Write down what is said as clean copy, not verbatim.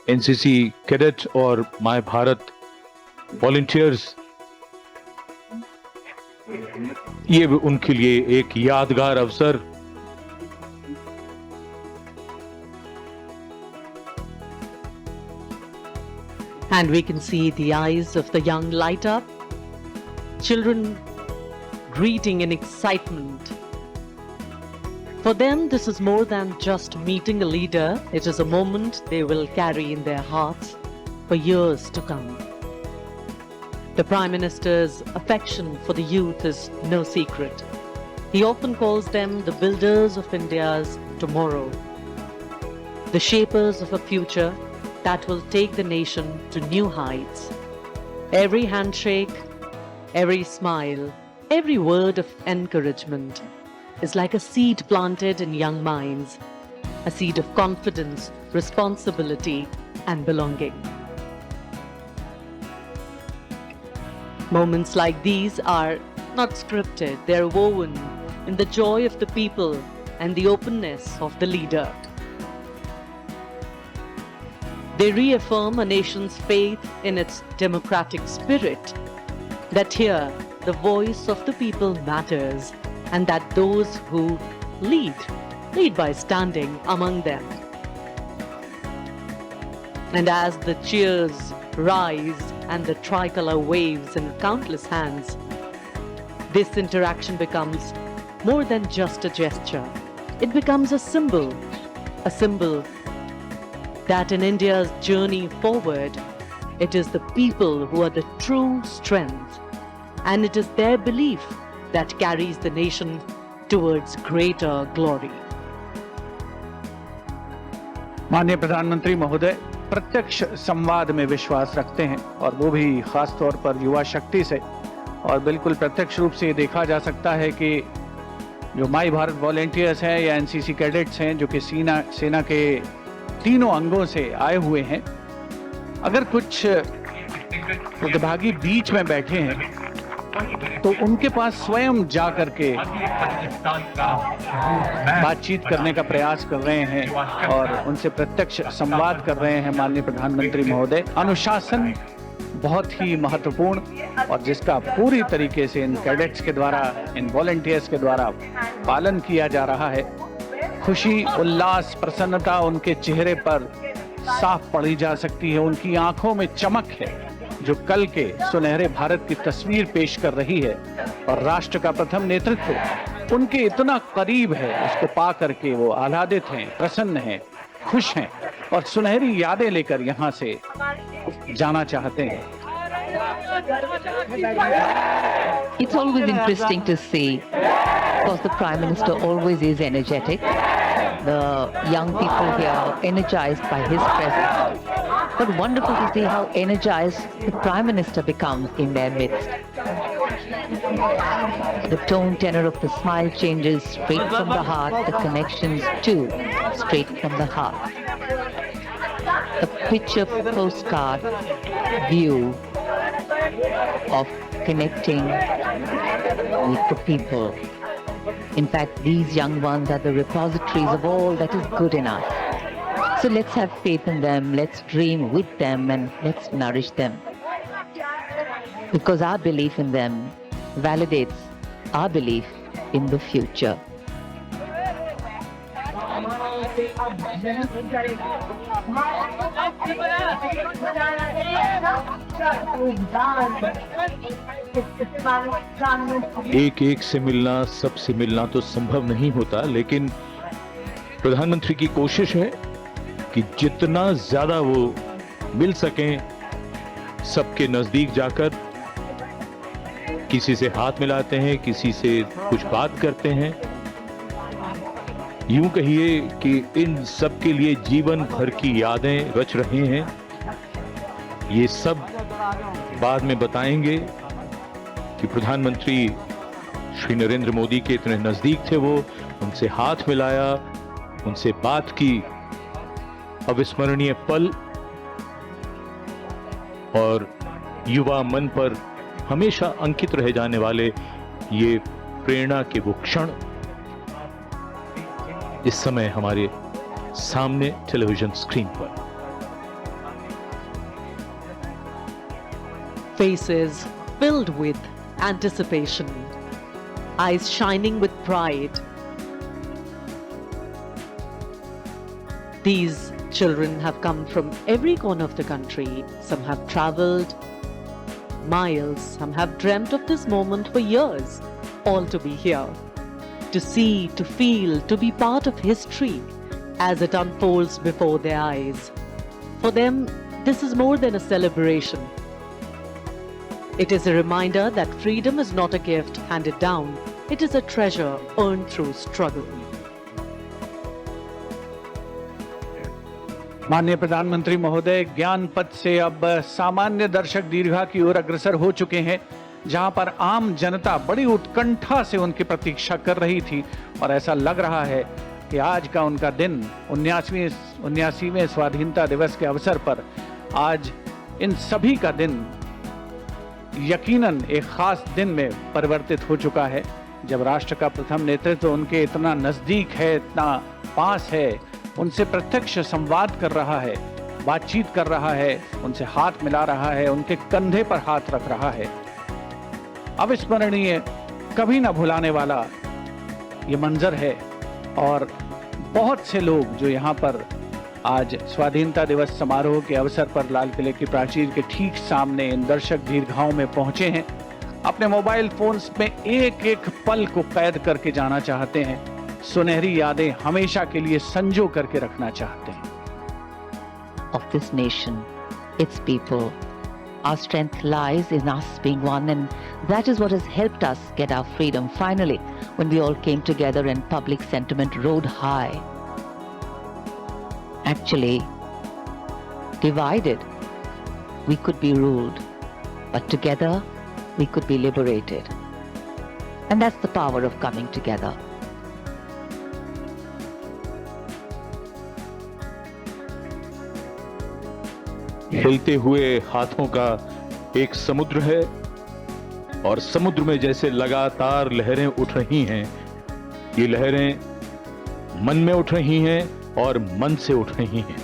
NCC cadet और my Bharat volunteers, ये भी उनके लिए एक यादगार अवसर। And we can see the eyes of the young light up, children greeting in excitement. For them, this is more than just meeting a leader. It is a moment they will carry in their hearts for years to come. The Prime Minister's affection for the youth is no secret. He often calls them the builders of India's tomorrow, the shapers of a future that will take the nation to new heights. Every handshake, every smile, every word of encouragement is like a seed planted in young minds, a seed of confidence, responsibility, and belonging. Moments like these are not scripted, they are woven in the joy of the people and the openness of the leader. They reaffirm a nation's faith in its democratic spirit, that here the voice of the people matters, and that those who lead by standing among them. And as the cheers rise and the tricolor waves in countless hands, this interaction becomes more than just a gesture. It becomes a symbol that in India's journey forward, it is the people who are the true strength, and it is their belief that carries the nation towards greater glory. माननीय प्रधानमंत्री महोदय प्रत्यक्ष संवाद में विश्वास रखते हैं, और वो भी खास तौर पर युवा शक्ति से। और बिल्कुल प्रत्यक्ष रूप से ये देखा जा सकता है कि जो माई भारत वॉलंटियर्स हैं या एनसीसी कैडेट्स हैं, जो कि सेना के तीनों अंगों से आए हुए हैं, अगर कुछ प्रतिभागी बीच में बैठे हैं तो उनके पास स्वयं जा करके बातचीत करने का प्रयास कर रहे हैं और उनसे प्रत्यक्ष संवाद कर रहे हैं। माननीय प्रधानमंत्री महोदय, अनुशासन बहुत ही महत्वपूर्ण और जिसका पूरी तरीके से इन कैडेट्स के द्वारा, इन वॉलंटियर्स के द्वारा पालन किया जा रहा है। खुशी, उल्लास, प्रसन्नता उनके चेहरे पर साफ पढ़ी जा सकती है। उनकी आंखों में चमक है जो कल के सुनहरे भारत की तस्वीर पेश कर रही है, और राष्ट्र का प्रथम नेतृत्व उनके इतना करीब है, उसको पा करके वो आह्लादित हैं, प्रसन्न हैं, खुश हैं और सुनहरी यादें लेकर यहाँ से जाना चाहते हैं। It's always interesting to see, because the Prime Minister always is energetic. The young people here are energized by his presence. But wonderful to see how energized the Prime Minister becomes in their midst. The tone tenor of the smile changes straight from the heart, the connections too, straight from the heart. A picture postcard view of connecting with the people. In fact, these young ones are the repositories of all that is good in us. So let's have faith in them, let's dream with them, and let's nourish them. Because our belief in them validates our belief in the future. एक एक से मिलना, सबसे मिलना तो संभव नहीं होता, लेकिन प्रधानमंत्री की कोशिश है कि जितना ज्यादा वो मिल सकें, सबके नजदीक जाकर किसी से हाथ मिलाते हैं, किसी से कुछ बात करते हैं। यूं कहिए कि इन सब के लिए जीवन भर की यादें रच रहे हैं। ये सब बाद में बताएंगे कि प्रधानमंत्री श्री नरेंद्र मोदी के इतने नजदीक थे वो, उनसे हाथ मिलाया, उनसे बात की। अविस्मरणीय पल और युवा मन पर हमेशा अंकित रह जाने वाले ये प्रेरणा के वो क्षण इस समय हमारे सामने टेलीविजन स्क्रीन पर। faces filled with anticipation, eyes shining with pride. These children have come from every corner of the country. Some have traveled miles, some have dreamt of this moment for years, all to be here, to see, to feel, to be part of history as it unfolds before their eyes. For them, this is more than a celebration. It is a reminder that freedom is not a gift handed down, it is a treasure earned through struggle. माननीय प्रधानमंत्री महोदय ज्ञान पथ से अब सामान्य दर्शक दीर्घा की ओर अग्रसर हो चुके हैं, जहां पर आम जनता बड़ी उत्कंठा से उनकी प्रतीक्षा कर रही थी और ऐसा लग रहा है कि आज का उनका दिन 79वें स्वाधीनता दिवस के अवसर पर आज इन सभी का दिन यकीनन एक खास दिन में परिवर्तित हो चुका है, जब राष्ट्र का प्रथम नेतृत्व उनके इतना नजदीक है, इतना पास है, उनसे प्रत्यक्ष संवाद कर रहा है, बातचीत कर रहा है, उनसे हाथ मिला रहा है, उनके कंधे पर हाथ रख रहा है। अविस्मरणीय, कभी ना भुलाने वाला ये मंजर है और बहुत से लोग जो यहाँ पर आज स्वाधीनता दिवस समारोह के अवसर पर लाल किले की प्राचीर के ठीक सामने इन दर्शक दीर्घाओं में पहुंचे हैं, अपने मोबाइल फोन्स में एक एक पल को कैद करके जाना चाहते हैं, सुनहरी यादें हमेशा के लिए संजो करके रखना चाहते हैं। Of this nation, its people. Our strength lies in us being one, and that is what has helped us get our freedom finally, when we all came together and public sentiment rode high. Actually, divided, we could be ruled, but together, we could be liberated. And that's the power of coming together. हिलते हुए हाथों का एक समुद्र है और समुद्र में जैसे लगातार लहरें उठ रही हैं, ये लहरें मन में उठ रही हैं और मन से उठ रही हैं।